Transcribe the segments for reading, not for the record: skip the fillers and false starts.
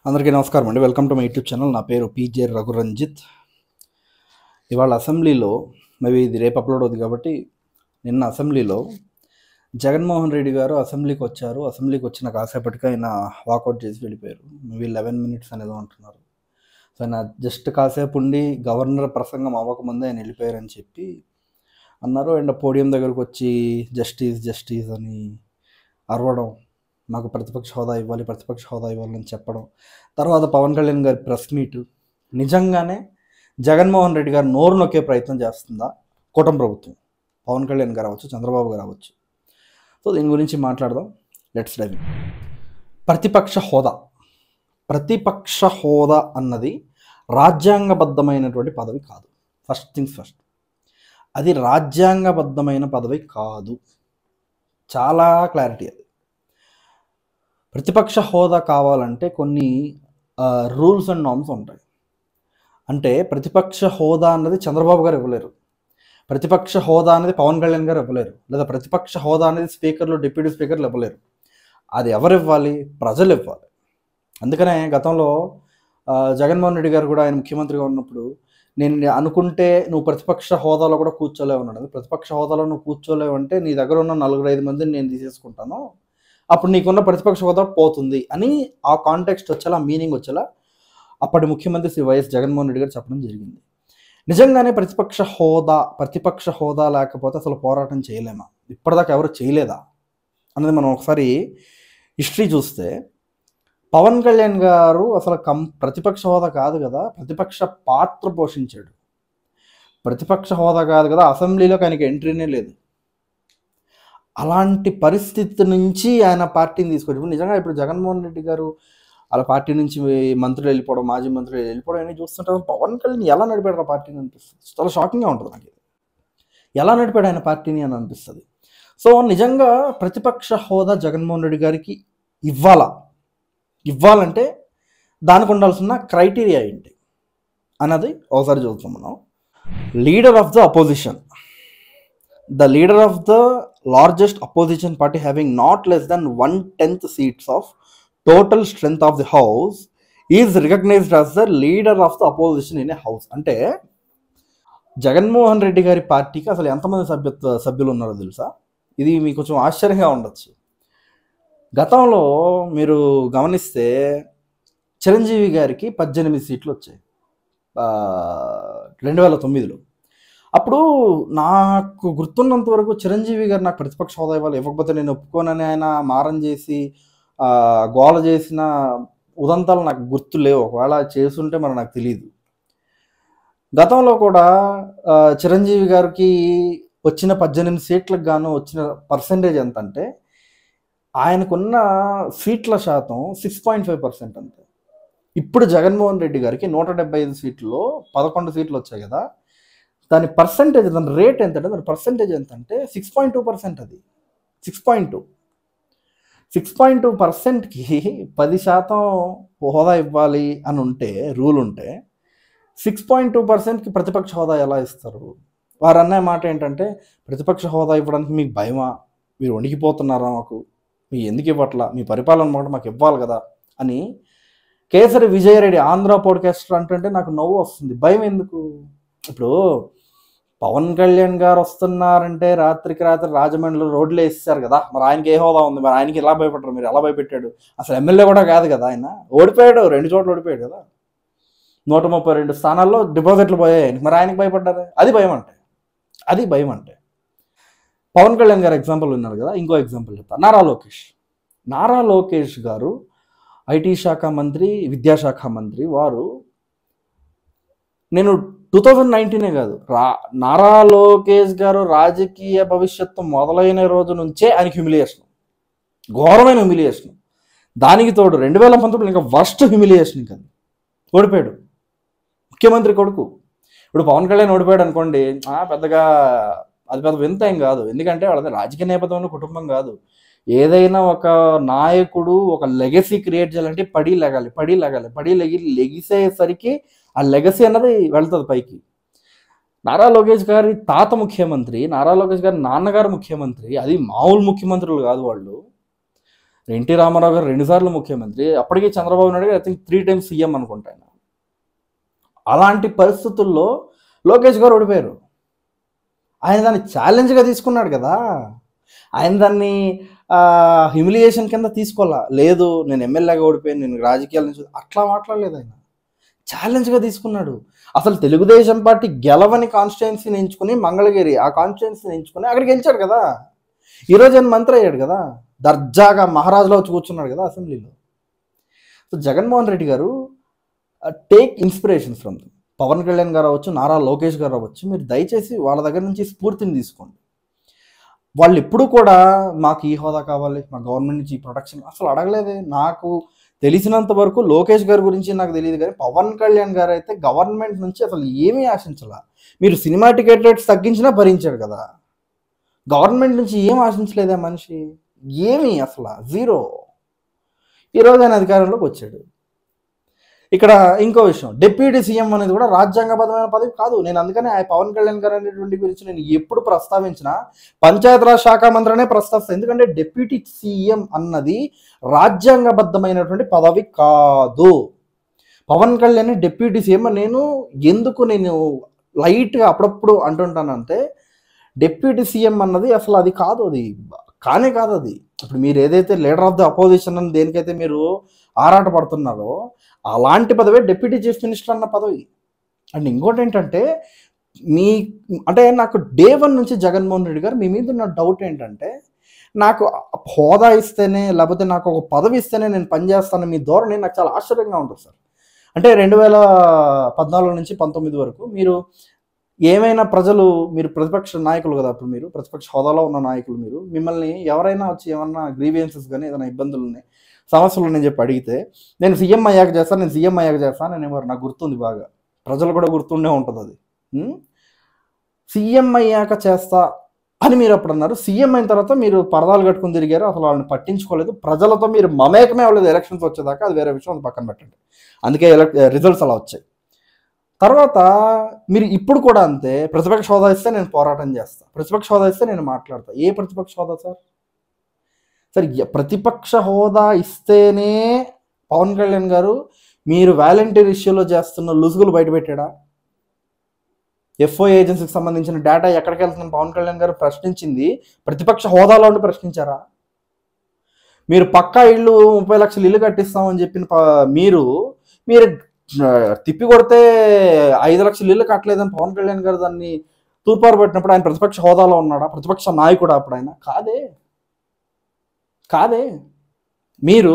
అందరికీ నమస్కారం అండి. Welcome to my YouTube channel. నా పేరు పీజే రఘురంజిత్. ఇవాళ అసెంబ్లీలో మేబీ ఇది రేపు అప్లోడ్ అవుతుంది కాబట్టి నిన్న అసెంబ్లీలో జగన్మోహన్ రెడ్డి గారు అసెంబ్లీకి వచ్చారు. అసెంబ్లీకి వచ్చిన కాసేపటికి ఆయన వాకౌట్ చేసి వెళ్ళిపోయారు. మేబీ 11 minutes అనేది అంటున్నారు. సో ఆయన జస్ట్ కాసేపు ఉండి గవర్నర్ ప్రసంగం అవ్వకముందే ఆయన వెళ్ళిపోయారని చెప్పి అన్నారు. అండ్ పోడియం దగ్గరకు వచ్చి జస్టిస్ జస్టిస్ అని అరవడం, మాకు ప్రతిపక్ష హోదా ఇవ్వాలని చెప్పడం. తర్వాత పవన్ కళ్యాణ్ గారి ప్రెస్ మీట్ నిజంగానే జగన్మోహన్ రెడ్డి గారు నోరు నొక్కే ప్రయత్నం చేస్తుందా కూటమి ప్రభుత్వం? పవన్ కళ్యాణ్ గారు అవ్వచ్చు, చంద్రబాబు గారు అవ్వచ్చు. సో దీని గురించి మాట్లాడదాం. Let's dive in. ప్రతిపక్ష హోదా అన్నది రాజ్యాంగబద్ధమైనటువంటి పదవి కాదు. ఫస్ట్ థింగ్స్ ఫస్ట్, అది రాజ్యాంగబద్ధమైన పదవి కాదు. చాలా క్లారిటీ అది. ప్రతిపక్ష హోదా కావాలంటే కొన్ని రూల్స్ అండ్ నార్మ్స్ ఉంటాయి. అంటే ప్రతిపక్ష హోదా అన్నది చంద్రబాబు గారు ఇవ్వలేరు, ప్రతిపక్ష హోదా అనేది పవన్ కళ్యాణ్ గారు ఇవ్వలేరు, లేదా ప్రతిపక్ష హోదా అనేది స్పీకర్లు, డిప్యూటీ స్పీకర్లు ఇవ్వలేరు. అది ఎవరు ఇవ్వాలి? ప్రజలు ఇవ్వాలి. అందుకనే గతంలో జగన్మోహన్ రెడ్డి గారు కూడా ఆయన ముఖ్యమంత్రిగా ఉన్నప్పుడు నేను అనుకుంటే నువ్వు ప్రతిపక్ష హోదాలో కూడా కూర్చోలేవు అన్నాడు. ప్రతిపక్ష హోదాలో నువ్వు కూర్చోలేవు అంటే నీ దగ్గర ఉన్న 4-5 మందిని నేను తీసేసుకుంటాను, అప్పుడు నీకున్న ప్రతిపక్ష హోదా పోతుంది అని ఆ కాంటెక్స్ట్ వచ్చేలా, మీనింగ్ వచ్చేలా అప్పటి ముఖ్యమంత్రి శ్రీ వైఎస్ జగన్మోహన్ రెడ్డి గారు చెప్పడం జరిగింది. నిజంగానే ప్రతిపక్ష హోదా లేకపోతే అసలు పోరాటం చేయలేమా? ఇప్పటిదాకా ఎవరు చేయలేదా అన్నది మనం ఒకసారి హిస్టరీ చూస్తే, పవన్ కళ్యాణ్ గారు అసలు ప్రతిపక్ష హోదా కాదు కదా, ప్రతిపక్ష పాత్ర పోషించాడు. ప్రతిపక్ష హోదా కాదు కదా, అసెంబ్లీలోకి ఆయనకి ఎంట్రీనే లేదు. అలాంటి పరిస్థితి నుంచి ఆయన పార్టీని తీసుకొచ్చి నిజంగా ఇప్పుడు జగన్మోహన్ రెడ్డి గారు అలా పార్టీ నుంచి మంత్రులు వెళ్ళిపోవడం, మాజీ మంత్రులు వెళ్ళిపోవడం అన్నీ చూస్తుంటారు. పవన్ కళ్యాణ్ ఎలా నడిపాడు ఆ పార్టీని అనిపిస్తుంది. చాలా షాకింగ్గా ఉంటుంది నాకు. ఎలా నడిపాడు ఆయన పార్టీని అని అనిపిస్తుంది. సో నిజంగా ప్రతిపక్ష హోదా జగన్మోహన్ రెడ్డి గారికి ఇవ్వాలంటే దానికి ఉండాల్సిన క్రైటీరియా ఏంటి అన్నది ఒకసారి చూద్దాం మనం. Leader of the opposition, the leader of the largest opposition party having not less than 1/10 seats of total strength of the house is recognized as the leader of the opposition in a house. అంటే జగన్మోహన్ రెడ్డి గారి పార్టీకి అసలు ఎంతమంది సభ్యులు ఉన్నారో తెలుసా? ఇది మీకు కొంచెం ఆశ్చర్యంగా ఉండొచ్చు. గతంలో మీరు గమనిస్తే చిరంజీవి గారికి 18 సీట్లు వచ్చాయి 2009లో. అప్పుడు నాకు గుర్తున్నంత వరకు చిరంజీవి గారు నాకు ప్రతిపక్ష హోదా ఇవ్వకపోతే నేను ఒప్పుకోనని ఆయన మారం చేసి గోల చేసిన ఉదంతాలు నాకు గుర్తు లేవు. ఒకవేళ చేసుంటే మరి నాకు తెలియదు. గతంలో కూడా చిరంజీవి గారికి వచ్చిన 18 సీట్లకు గాను వచ్చిన పర్సెంటేజ్ ఎంత అంటే, ఆయనకున్న సీట్ల శాతం 6.5% అంతే. ఇప్పుడు జగన్మోహన్ రెడ్డి గారికి 175 సీట్లలో 11 సీట్లు వచ్చాయి కదా, దాని పర్సెంటేజ్, దాని రేట్ ఎంత అంటే, దాని పర్సెంటేజ్ ఎంత అంటే 6.2%. అది 6.2%కి 10% హోదా ఇవ్వాలి అని ఉంటే, రూల్ ఉంటే 6.2%కి ప్రతిపక్ష హోదా ఎలా ఇస్తారు? వారు అనే మాట ఏంటంటే, ప్రతిపక్ష హోదా ఇవ్వడానికి మీకు భయమా? మీరు వణికిపోతున్నారా? మీకు ఎందుకు ఇవ్వట్లా? మీ పరిపాలన మాట మాకు ఇవ్వాలి కదా అని కేసరి విజయరెడ్డి ఆంధ్ర పోడ్కాస్టర్ అంటుంటే నాకు నవ్వు వస్తుంది. భయం ఎందుకు? ఇప్పుడు పవన్ కళ్యాణ్ గారు వస్తున్నారంటే రాత్రికి రాత్రి రాజమండ్రిలో రోడ్లు వేసేసారు కదా, మరి ఆయనకి ఏ హోదా ఉంది? మరి ఆయనకి ఎలా భయపడ్డారు? మీరు ఎలా భయపెట్టాడు? అసలు ఎమ్మెల్యే కూడా కాదు కదా, ఆయన ఓడిపోయాడు, 2 చోట్ల ఓడిపోయాడు కదా, 132 స్థానాల్లో డిపాజిట్లు పోయాయి. మరి ఆయనకి భయపడ్డారు. అది భయం అంటే. పవన్ కళ్యాణ్ గారు ఎగ్జాంపుల్ ఉన్నారు కదా, ఇంకో ఎగ్జాంపుల్ చెప్తా. నారా లోకేష్ గారు ఐటీ శాఖ మంత్రి, విద్యాశాఖ మంత్రి. వారు నేను 2019 కాదు, నారా లోకేష్ గారు రాజకీయ భవిష్యత్తు మొదలైన రోజు నుంచే ఆయనకి హ్యూమిలియేషన్, ఘోరమైన హ్యూమిలియేషన్. దానికి తోడు 2019 ఇంకా వర్స్ట్ హ్యూమిలియేషన్. ఇంకా ఓడిపోయాడు, ముఖ్యమంత్రి కొడుకు. ఇప్పుడు పవన్ కళ్యాణ్ ఓడిపోయాడు అనుకోండి, పెద్దగా అది పెద్ద వింత ఏం కాదు. ఎందుకంటే వాళ్ళది రాజకీయ నేపథ్యంలో కుటుంబం కాదు. ఏదైనా ఒక నాయకుడు ఒక లెగసీ క్రియేట్ చేయాలంటే పడి లెగిసేసరికి ఆ లెగసీ అన్నది వెళ్తుంది పైకి. నారా లోకేష్ గారి తాత ముఖ్యమంత్రి, నారా లోకేష్ గారి నాన్నగారు ముఖ్యమంత్రి. అది మామూలు ముఖ్యమంత్రులు కాదు వాళ్ళు. ఎన్టీ రామారావు గారు 2 సార్లు ముఖ్యమంత్రి, అప్పటికి చంద్రబాబు నాయుడు గారు ఐ థింక్ 3 times సీఎం అనుకుంటా ఆయన. అలాంటి పరిస్థితుల్లో లోకేష్ గారు ఓడిపోయారు. ఆయన దాన్ని ఛాలెంజ్గా తీసుకున్నాడు కదా, ఆయన దాన్ని హ్యూమిలియేషన్ కింద తీసుకోవాలా. లేదు నేను ఎమ్మెల్యేగా ఓడిపోయాను, నేను రాజకీయాల నుంచి అట్లా మాట్లాడలేదు. ఆయన ఛాలెంజ్గా తీసుకున్నాడు. అసలు తెలుగుదేశం పార్టీ గెలవని కాన్స్టిట్యుయెన్సీని ఎంచుకుని, మంగళగిరి ఆ కాన్స్టిట్యుయెన్సీని ఎంచుకుని అక్కడికి గెలిచాడు కదా. ఈరోజు ఆయన మంత్రి అయ్యాడు కదా, దర్జాగా మహారాజులో వచ్చి కూర్చున్నాడు కదా అసెంబ్లీలో. సో జగన్మోహన్ రెడ్డి గారు take inspiration from Pawan Kalyan గారు అవ్వచ్చు, నారా లోకేష్ గారు అవ్వచ్చు, మీరు దయచేసి వాళ్ళ దగ్గర నుంచి స్ఫూర్తిని తీసుకోండి. వాళ్ళు ఎప్పుడు కూడా మాకు ఈ హోదా కావాలి, మా గవర్నమెంట్ నుంచి ఈ ప్రొటెక్షన్ అసలు అడగలేదే. నాకు తెలిసినంత వరకు లోకేష్ గారి గురించి నాకు తెలియదు, కానీ పవన్ కళ్యాణ్ గారు అయితే గవర్నమెంట్ నుంచి అసలు ఏమీ ఆశించాల. మీరు సినిమా టికెట్ రేట్స్ తగ్గించినా భరించాడు కదా, గవర్నమెంట్ నుంచి ఏం ఆశించలేదా మనిషి, ఏమీ అసలు జీరో. ఈరోజు ఆయన అధికారంలోకి వచ్చాడు. ఇక్కడ ఇంకో విషయం, డిప్యూటీ సీఎం అనేది కూడా రాజ్యాంగబద్ధమైన పదవి కాదు. నేను అందుకనే ఆ పవన్ కళ్యాణ్ గారు అనేటువంటి గురించి నేను ఎప్పుడు ప్రస్తావించినా పంచాయతీరాజ్ శాఖ మంత్రినే ప్రస్తావిస్తాను. ఎందుకంటే డిప్యూటీ సీఎం అన్నది రాజ్యాంగబద్ధమైనటువంటి పదవి కాదు. పవన్ కళ్యాణ్ డిప్యూటీ సీఎం నేను లైట్గా అప్పుడప్పుడు అంటుంటానంటే, డిప్యూటీ సీఎం అన్నది అసలు అది కాదు, అది కానే కాదు. అది ఇప్పుడు మీరు ఏదైతే లీడర్ ఆఫ్ ద అపోజిషన్ అని దేనికైతే మీరు ఆరాట పడుతున్నారో అలాంటి పదవే డిప్యూటీ చీఫ్ మినిస్టర్ అన్న పదవి. అండ్ ఇంకోటి ఏంటంటే, నాకు డే 1 నుంచి జగన్మోహన్ రెడ్డి గారు మీ మీద ఉన్న డౌట్ ఏంటంటే, నాకు హోదా ఇస్తేనే లేకపోతే నాకు ఒక పదవి ఇస్తేనే నేను పనిచేస్తాను మీ ధోరణి నాకు చాలా ఆశ్చర్యంగా ఉంటుంది సార్. అంటే 2014 నుంచి 19 వరకు మీరు ఏమైనా మీరు ప్రతిపక్ష నాయకులు కదా, అప్పుడు మీరు ప్రతిపక్ష హోదాలో ఉన్న నాయకులు, మిమ్మల్ని ఎవరైనా వచ్చి ఏమన్నా గ్రీవియన్సెస్ కానీ ఏదైనా ఇబ్బందులు ఉన్నాయి, సమస్యలు నేను చెప్పి అడిగితే నేను సీఎం అయ్యాక చేస్తాను అనేవారు. నాకు గుర్తుంది బాగా, ప్రజలు కూడా గుర్తుండే ఉంటుంది అది. సీఎం అయ్యాక చేస్తా అని మీరు అప్పుడు అన్నారు. సీఎం అయిన తర్వాత మీరు పరదాలు కట్టుకుని తిరిగారు, అసలు వాళ్ళని పట్టించుకోలేదు, ప్రజలతో మీరు మమేకమే అవ్వలేదు ఎలక్షన్స్ వచ్చేదాకా. అది వేరే విషయం, అది పక్కన పెట్టండి. అందుకే రిజల్ట్స్ అలా వచ్చాయి. తర్వాత మీరు ఇప్పుడు కూడా అంతే, ప్రతిపక్ష హోదా ఇస్తే నేను పోరాటం చేస్తాను, ప్రతిపక్ష హోదా ఇస్తే నేను మాట్లాడతాను. ఏ ప్రతిపక్ష హోదా సార్? ప్రతిపక్ష హోదా ఇస్తేనే పవన్ కళ్యాణ్ గారు మీరు వాలంటీర్ ఇష్యూలో చేస్తున్న లుసుగులు బయటపెట్టాడా? ఎఫ్ఓ ఏజెన్సీకి సంబంధించిన డేటా ఎక్కడికి వెళ్తుందని పవన్ కళ్యాణ్ గారు ప్రశ్నించింది ప్రతిపక్ష హోదాలో ఉండి ప్రశ్నించారా? మీరు పక్కా ఇళ్ళు 30 లక్షలు ఇల్లు కట్టిస్తామని చెప్పిన మీరు తిప్పి కొడితే 5 లక్షలు ఇల్లు కట్టలేదని పవన్ కళ్యాణ్ గారు దాన్ని తూపారు పట్టినప్పుడు ఆయన ప్రతిపక్ష హోదాలో ఉన్నాడా? ప్రతిపక్ష నాయకుడు అప్పుడు ఆయన కాదే. మీరు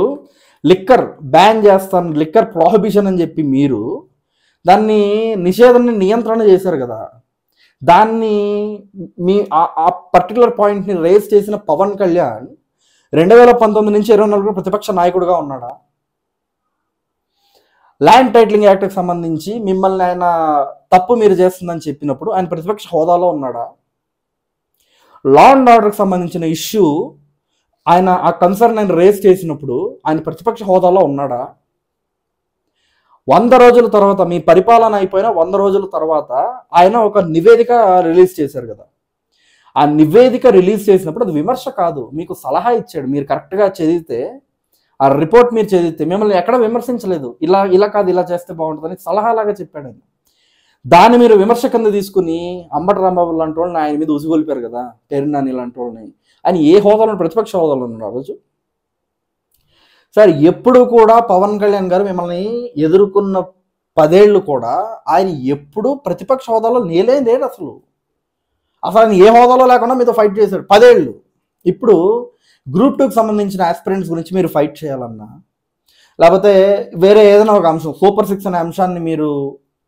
లిక్కర్ బ్యాన్ చేస్తాను, లిక్కర్ ప్రొహిబిషన్ అని చెప్పి మీరు దాన్ని నియంత్రణ చేశారు కదా. దాన్ని ఆ పర్టికులర్ పాయింట్ని రేస్ చేసిన పవన్ కళ్యాణ్ 2019 నుంచి 24 ప్రతిపక్ష నాయకుడిగా ఉన్నాడా? ల్యాండ్ టైటిలింగ్ యాక్ట్కి సంబంధించి మిమ్మల్ని ఆయన తప్పు మీరు చేస్తుందని చెప్పినప్పుడు ఆయన ప్రతిపక్ష హోదాలో ఉన్నాడా? లా అండ్ ఆర్డర్కి సంబంధించిన ఇష్యూ ఆయన ఆ కన్సర్న్ ఆయన రేస్ చేసినప్పుడు ఆయన ప్రతిపక్ష హోదాలో ఉన్నాడా? 100 రోజుల తర్వాత మీ పరిపాలన అయిపోయిన 100 రోజుల తర్వాత ఆయన ఒక నివేదిక రిలీజ్ చేశారు కదా. ఆ నివేదిక రిలీజ్ చేసినప్పుడు అది విమర్శ కాదు, మీకు సలహా ఇచ్చాడు. మీరు కరెక్ట్గా చదివితే, ఆ రిపోర్ట్ మీరు చదివితే మిమ్మల్ని ఎక్కడ విమర్శించలేదు. ఇలా కాదు, ఇలా చేస్తే బాగుంటుందని సలహాలాగా చెప్పాడు ఆయన. దాన్ని మీరు విమర్శ కింద తీసుకుని అంబటి రాంబాబు లాంటి వాళ్ళని ఆయన మీద ఉసిగొలిపారు కదా, పేరునాని లాంటి వాళ్ళని. ఆయన ఏ హోదాలో, ప్రతిపక్ష హోదాలో ఉన్నారు ఆ రోజు. సార్ ఎప్పుడు కూడా పవన్ కళ్యాణ్ గారు మిమ్మల్ని ఎదుర్కొన్న 10 ఏళ్ళు కూడా ఆయన ఎప్పుడు ప్రతిపక్ష హోదాలో లేడు. అసలు ఆయన ఏ హోదాలో లేకుండా మీతో ఫైట్ చేశాడు 10 ఏళ్ళు. ఇప్పుడు గ్రూప్ 2కి సంబంధించిన ఆస్పిరెంట్స్ గురించి మీరు ఫైట్ చేయాలన్నా, లేకపోతే వేరే ఏదైనా ఒక అంశం సూపర్ 6 అనే అంశాన్ని మీరు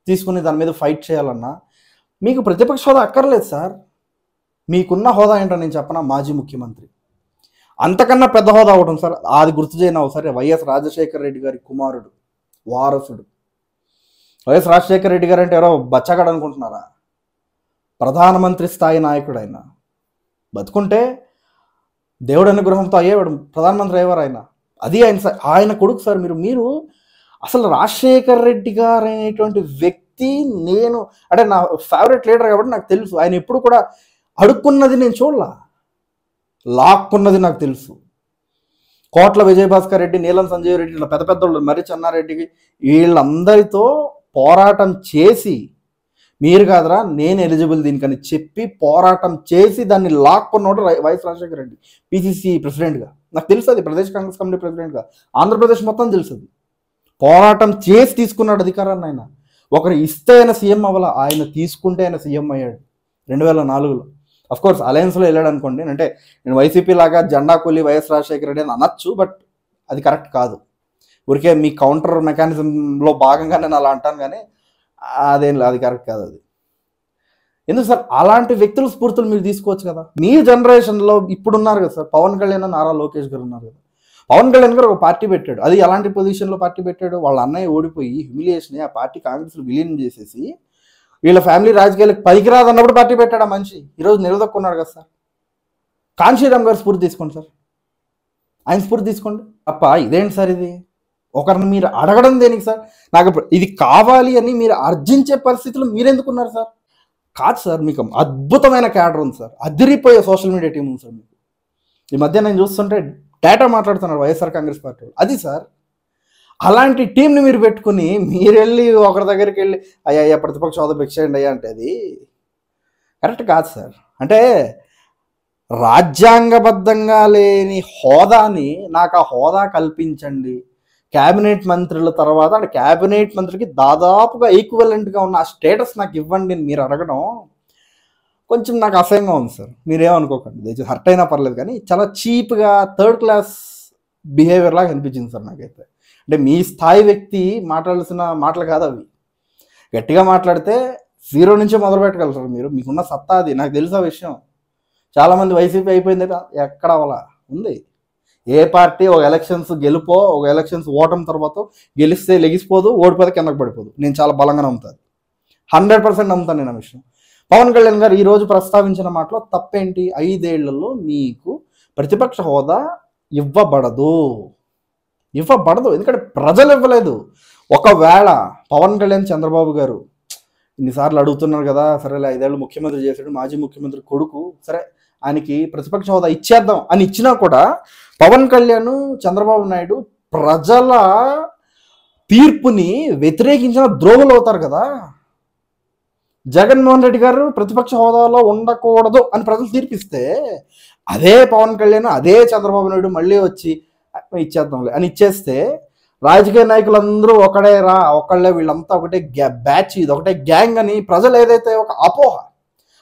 తీసుకుని దాని మీద ఫైట్ చేయాలన్నా మీకు ప్రతిపక్ష హోదా అక్కర్లేదు సార్. మీకున్న హోదా ఏంటో నేను చెప్పనా? మాజీ ముఖ్యమంత్రి. అంతకన్నా పెద్ద హోదా అవడం సార్, అది గుర్తు చేయను ఒకసారి. వైఎస్ రాజశేఖర రెడ్డి గారి కుమారుడు, వారసుడు. వైఎస్ రాజశేఖర రెడ్డి గారు అంటే ఎవరో బచ్చగాడు అనుకుంటున్నారా? ప్రధానమంత్రి స్థాయి నాయకుడు ఆయన. బతుకుంటే దేవుడి అనుగ్రహంతో అయ్యేవాడు, ప్రధానమంత్రి అయ్యేవారు ఆయన. అది ఆయన కొడుకు సార్. మీరు అసలు రాజశేఖర రెడ్డి గారు అనేటువంటి వ్యక్తి అంటే నా ఫేవరెట్ లీడర్ కాబట్టి నాకు తెలుసు. ఆయన ఎప్పుడు కూడా అడుక్కున్నది నేను చూడలా, లాక్కున్నది నాకు తెలుసు. కోట్ల విజయభాస్కర్ రెడ్డి, నీలం సంజీవ్ రెడ్డి, ఇలా పెద్ద పెద్ద వాళ్ళు, మరి చెన్నారెడ్డికి, వీళ్ళందరితో పోరాటం చేసి మీరు కాదరా నేను ఎలిజిబుల్ దీనికని చెప్పి పోరాటం చేసి దాన్ని లాక్కున్నోడు వైఎస్ రాజశేఖర రెడ్డి పిసిసి ప్రెసిడెంట్గా. నాకు తెలుసు, అది ప్రదేశ్ కాంగ్రెస్ కమిటీ ప్రెసిడెంట్గా ఆంధ్రప్రదేశ్ మొత్తం తెలుసు. అది పోరాటం చేసి తీసుకున్నాడు అధికారాన్ని. ఆయన ఒకరు ఇస్తే ఆయన సీఎం అవ్వాల, ఆయన తీసుకుంటే ఆయన సీఎం అయ్యాడు 2004లో. అఫ్కోర్స్ అలయన్స్లో వెళ్ళాడు అనుకోండి. అంటే నేను వైసీపీ లాగా జెండా కూలి వైఎస్ రాజశేఖర రెడ్డి అని అనొచ్చు, బట్ అది కరెక్ట్ కాదు. ఊరికే మీ కౌంటర్ మెకానిజంలో భాగంగా నేను అలా అంటాను, కానీ అది కరెక్ట్ కాదు. అది ఎందుకు సార్ అలాంటి వ్యక్తుల స్ఫూర్తులు మీరు తీసుకోవచ్చు కదా. మీ జనరేషన్లో ఇప్పుడు ఉన్నారు కదా సార్, పవన్ కళ్యాణ్, నారా లోకేష్ గారు ఉన్నారు కదా. పవన్ కళ్యాణ్ గారు ఒక పార్టీ పెట్టాడు, అది ఎలాంటి పొజిషన్లో పార్టీ పెట్టాడు, వాళ్ళ అన్నయ్య ఓడిపోయి హ్యూమిలియేషన్ ఆ పార్టీ కాంగ్రెస్లో విలీనం చేసేసి వీళ్ళ ఫ్యామిలీ రాజకీయాలకు పనికిరాదు అన్నప్పుడు పార్టీ పెట్టాడు ఆ మనిషి. ఈరోజు నిలదొక్కున్నాడు కదా సార్. కాంశీరామ్ గారు స్ఫూర్తి తీసుకోండి సార్, ఆయన స్ఫూర్తి తీసుకోండి. తప్ప ఇదేంటి సార్ ఇది? ఒకరిని మీరు అడగడం దేనికి సార్? నాకు ఇది కావాలి అని మీరు అర్జించే పరిస్థితులు మీరెందుకున్నారు సార్? కాదు సార్, మీకు అద్భుతమైన క్యాడర్ ఉంది సార్, అదిరిపోయే సోషల్ మీడియా టీం ఉంది సార్ మీకు. ఈ మధ్య నేను చూస్తుంటే డేటా మాట్లాడుతున్నారు వైఎస్ఆర్ కాంగ్రెస్ పార్టీ. అది సార్, అలాంటి టీంని మీరు పెట్టుకుని మీరు వెళ్ళి ఒకరి దగ్గరికి వెళ్ళి అయ్యా ప్రతిపక్ష హోదా భిక్షేయండి అయ్యా అంటే అది కరెక్ట్ కాదు సార్. అంటే రాజ్యాంగబద్ధంగా లేని హోదాని నాకు ఆ హోదా కల్పించండి, క్యాబినెట్ మంత్రుల తర్వాత అంటే క్యాబినెట్ మంత్రికి దాదాపుగా ఈక్వలెంట్గా ఉన్న ఆ స్టేటస్ నాకు ఇవ్వండి అని మీరు అడగడం కొంచెం నాకు అసహ్యంగా ఉంది సార్. మీరేమనుకోకండి, దయచేసి హర్ట్ అయినా పర్లేదు, కానీ చాలా చీప్గా థర్డ్ క్లాస్ బిహేవియర్ లాగా అనిపించింది సార్ నాకైతే. అంటే మీ స్థాయి వ్యక్తి మాట్లాడాల్సిన మాటలు కాదు అవి. గట్టిగా మాట్లాడితే 0 నుంచే మొదలు పెట్టగలరు మీరు, మీకున్న సత్తా అది. నాకు తెలుసు ఆ విషయం. చాలామంది వైసీపీ అయిపోయింది ఎక్కడ అవ్వాల ఉంది. ఏ పార్టీ ఒక ఎలక్షన్స్ గెలుపో ఒక ఎలక్షన్స్ ఓటమి తర్వాత గెలిస్తే లెగిసిపోదు, ఓడిపోతే కిందకు పడిపోదు. నేను చాలా బలంగా నమ్ముతాను, 100% నమ్ముతాను నేను ఆ విషయం. పవన్ కళ్యాణ్ గారు ఈరోజు ప్రస్తావించిన మాటలో తప్పేంటి? 5 ఏళ్లలో మీకు ప్రతిపక్ష హోదా ఇవ్వబడదు. ఎందుకంటే ప్రజలు ఇవ్వలేదు. ఒకవేళ పవన్ కళ్యాణ్ చంద్రబాబు గారు ఇన్నిసార్లు అడుగుతున్నారు కదా, సరే 5 ఏళ్ళు ముఖ్యమంత్రి చేశాడు, మాజీ ముఖ్యమంత్రి కొడుకు, సరే ఆయనకి ప్రతిపక్ష హోదా ఇచ్చేద్దాం అని ఇచ్చినా కూడా పవన్ కళ్యాణ్, చంద్రబాబు నాయుడు ప్రజల తీర్పుని వ్యతిరేకించిన ద్రోహులు అవుతారు కదా. జగన్మోహన్ రెడ్డి గారు ప్రతిపక్ష హోదాలో ఉండకూడదు అని ప్రజలు తీర్పిస్తే అదే పవన్ కళ్యాణ్, అదే చంద్రబాబు నాయుడు మళ్ళీ వచ్చి ఇచ్చేద్దాంలే అని ఇచ్చేస్తే రాజకీయ నాయకులందరూ ఒకళ్ళే వీళ్ళంతా ఒకటే బ్యాచ్, ఇది ఒకటే గ్యాంగ్ అని ప్రజలు ఏదైతే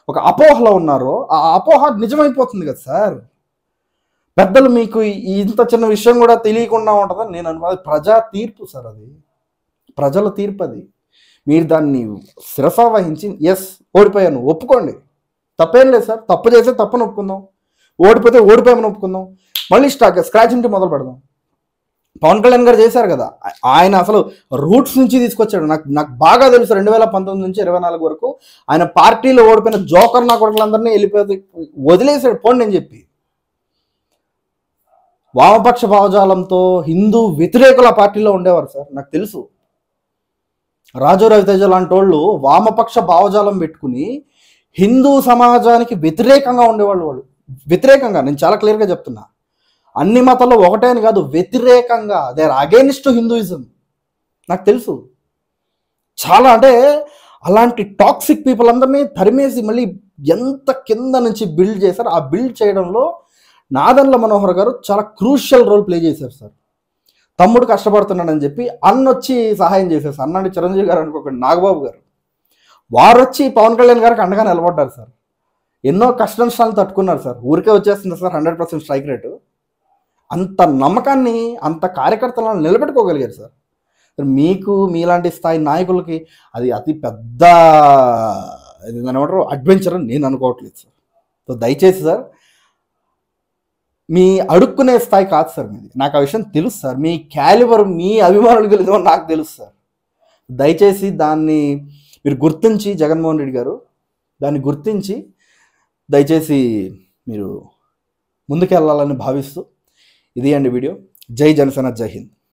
ఒక అపోహలో ఉన్నారో ఆ అపోహ నిజమైపోతుంది కదా సార్. పెద్దలు మీకు ఇంత చిన్న విషయం కూడా తెలియకుండా ఉంటుందని నేను అనుకోదు. ప్రజా తీర్పు సార్, అది ప్రజల తీర్పు. అది మీరు దాన్ని శిరసా వహించి ఎస్ ఓడిపోయాను ఒప్పుకోండి, తప్పేం లేదు సార్. తప్పు చేస్తే తప్పని ఒప్పుకుందాం, ఓడిపోతే ఓడిపోయామని ఒప్పుకుందాం, మళ్ళీ స్క్రాచ్ నుండి మొదలు పెడదాం. పవన్ కళ్యాణ్ గారు చేశారు కదా, ఆయన అసలు రూట్స్ నుంచి తీసుకొచ్చాడు. నాకు బాగా తెలుసు 2019 నుంచి 24 వరకు ఆయన పార్టీలో ఓడిపోయిన జోకర్ నా కొడుకులందరినీ వదిలేశాడు పోండి అని చెప్పి. వామపక్ష భావజాలంతో హిందూ వ్యతిరేకుల పార్టీలో ఉండేవారు సార్, నాకు తెలుసు. రాజు రవితేజ లాంటి వాళ్ళు వామపక్ష భావజాలం పెట్టుకుని హిందూ సమాజానికి వ్యతిరేకంగా ఉండేవాళ్ళు. వ్యతిరేకంగా, నేను చాలా క్లియర్గా చెప్తున్నా, అన్ని మతాల్లో ఒకటే అని కాదు, వ్యతిరేకంగా, దే ఆర్ అగైన్స్ట్ హిందూయిజం. నాకు తెలుసు చాలా. అంటే అలాంటి టాక్సిక్ పీపుల్ అందరినీ తరిమేసి మళ్ళీ ఎంత కింద నుంచి బిల్డ్ చేశారు. ఆ బిల్డ్ చేయడంలో నాదెండ్ల మనోహర్ గారు చాలా క్రూషియల్ రోల్ ప్లే చేశారు సార్. తమ్ముడు కష్టపడుతున్నాడని చెప్పి అన్నొచ్చి సహాయం చేశారు సార్. అన్నాడు చిరంజీవి గారు అనుకోకండి, నాగబాబు గారు, వారు వచ్చి పవన్ కళ్యాణ్ గారికి అండగా నిలబడ్డారు సార్. ఎన్నో కష్ట నష్టాలు తట్టుకున్నారు సార్. ఊరికే వచ్చేస్తుంది సార్ 100% స్ట్రైక్ రేటు. అంత నమ్మకాన్ని, అంత కార్యకర్తలను నిలబెట్టుకోగలిగారు సార్. మీకు మీలాంటి స్థాయి నాయకులకి అది అతి పెద్ద ఏమంటారు అడ్వెంచర్ అని నేను అనుకోవట్లేదు సార్. సో దయచేసి సార్, మీ అడుక్కునే స్థాయి కాదు సార్ మీది. నాకు ఆ విషయం తెలుసు సార్. మీ క్యాలిబర్, మీ అభిమానులు తెలుసు నాకు తెలుసు సార్. దయచేసి దాన్ని మీరు గుర్తించి, జగన్మోహన్ రెడ్డి గారు దాన్ని గుర్తించి దయచేసి మీరు ముందుకెళ్ళాలని భావిస్తూ ఇది అండి వీడియో. జై జనసేన, జై హింద్.